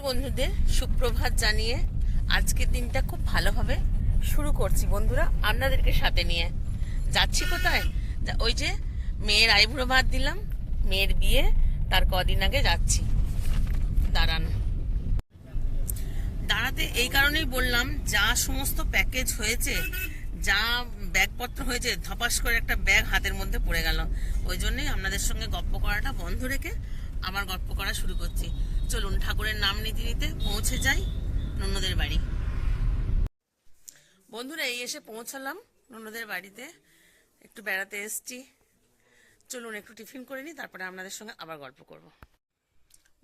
বন্ধুদের সুপ্রভাত জানিয়ে আজকের দিনটা খুব ভালোভাবে শুরু করছি বন্ধুরা, আপনাদেরকে সাথে নিয়ে যাচ্ছি কোথায়। ওই যে মেয়ের আইবুড়ো ভাত দিলাম, মেয়ের বিয়ে তার কদিন আগে যাচ্ছি। দাঁড়ান, দাঁড়াতে এই কারণেই বললাম, যা সমস্ত প্যাকেজ হয়েছে, যা ব্যাগপত্র হয়েছে, ধপাস করে একটা ব্যাগ হাতের মধ্যে পড়ে গেল। ওই জন্যই আপনাদের সঙ্গে গল্প করাটা বন্ধ রেখে আবার গল্প করা শুরু করছি। চলুন ঠাকুরের নাম নিতে নিতে পৌঁছে যাই ননদের বাড়ি। বন্ধুরা, এই এসে পৌঁছালাম ননদের বাড়িতে, একটু বেড়াতে এসছি। চলুন একটু টিফিন করে নিই, তারপরে আপনাদের সঙ্গে আবার গল্প করব।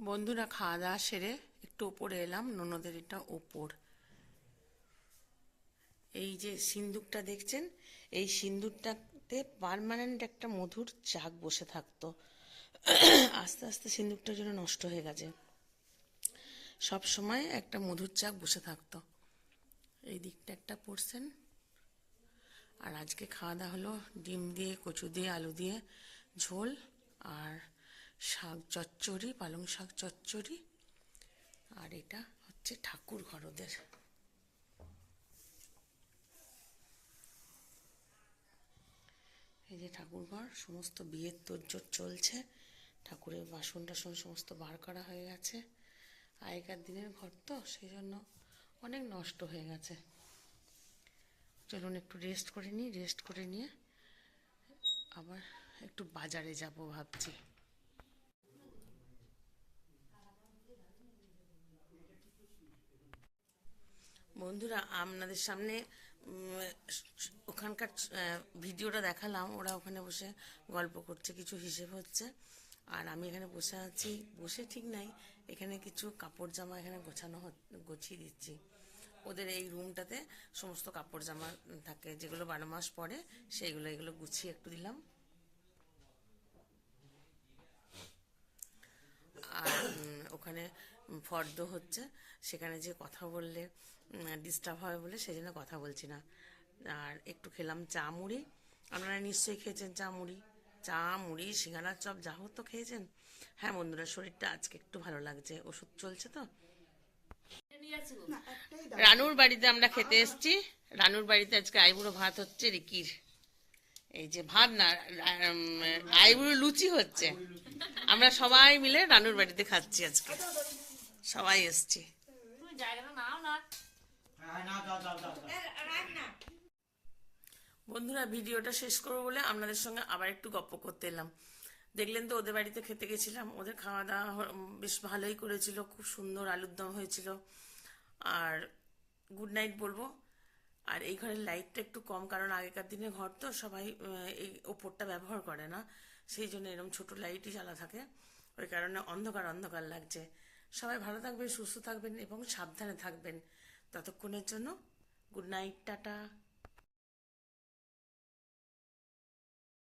বন্ধুরা, খাওয়া দাওয়া সেরে একটু ওপরে এলাম, ননদের এটা ওপর। এই যে সিন্দুকটা দেখছেন, এই সিন্দুকটাতে পার্মানেন্ট একটা মধুর চাক বসে থাকতো। আস্তে আস্তে সিন্দুকটা যেন নষ্ট হয়ে গেছে। সব সময় একটা মধুর চাক বসে থাকতো। এই দিকটা একটা পড়ছেন। আর আজকে খাওয়া দাওয়া হলো ডিম দিয়ে, কচু দিয়ে, আলু দিয়ে ঝোল, আর শাক চচ্চড়ি, পালং শাক চচ্চড়ি। আর এটা হচ্ছে ঠাকুর ঘর ওদের। এই যে ঠাকুর ঘর, সমস্ত বিয়ের তোড়জোড় চলছে। ঠাকুরের বাসন টাসন সমস্ত বার করা হয়ে গেছে। আগেকার দিনের ঘর তো, সেই জন্য অনেক নষ্ট হয়ে গেছে। চলুন একটু রেস্ট করে নিই, রেস্ট করে নিয়ে আবার একটু বাজারে যাব ভাবছি। বন্ধুরা, আপনাদের সামনে ওখানকার ভিডিওটা দেখালাম। ওরা ওখানে বসে গল্প করছে, কিছু হিসেব হচ্ছে, আর আমি এখানে বসে আছি। বসে ঠিক নাই, এখানে কিছু কাপড় জামা এখানে গুছিয়ে দিচ্ছি। ওদের এই রুমটাতে সমস্ত কাপড় জামা থাকে, যেগুলো 12 মাস পরে, সেইগুলো এগুলো গুছিয়ে একটু দিলাম। আর ওখানে ফর্দ হচ্ছে, সেখানে যে কথা বললে ডিস্টার্ব হবে বলে সেই জন্য কথা বলছি না। আর একটু খেলাম চা মুড়ি। আপনারা নিশ্চয়ই খেয়েছেন চা মুড়ি। চা মুড়ি, সিঙ্গাড়ার চপ, যা হোক তো খেয়েছেন। হ্যাঁ বন্ধুরা, শরীরটা আজকে একটু ভালো লাগছে, ওষুধ চলছে তো। রানুর বাড়িতে আমরা খেতে এসেছি। রানুর বাড়িতে আজকে আইবুড়ো ভাত হচ্ছে রিকির। এই যে ভাত না, আইবুড়ো লুচি হচ্ছে। আমরা সবাই মিলে রানুর বাড়িতে খাচ্ছি আজকে, সবাই এসছি। বন্ধুরা, ভিডিওটা শেষ করবো বলে আপনাদের সঙ্গে আবার একটু গপ্প করতে এলাম। দেখলেন তো, ওদের বাড়িতে খেতে গেছিলাম। ওদের খাওয়া দাওয়া বেশ ভালোই করেছিল, খুব সুন্দর আলুর দম হয়েছিল। আর গুড নাইট বলবো। আর এই ঘরের লাইটটা একটু কম, কারণ আগেকার দিনে ঘর তো, সবাই এই ওপরটা ব্যবহার করে না, সেই জন্য এরকম ছোট লাইটই জ্বালা থাকে। ওই কারণে অন্ধকার অন্ধকার লাগছে। সবাই ভালো থাকবেন, সুস্থ থাকবেন এবং সাবধানে থাকবেন। ততক্ষণের জন্য গুড নাইট, টাটা।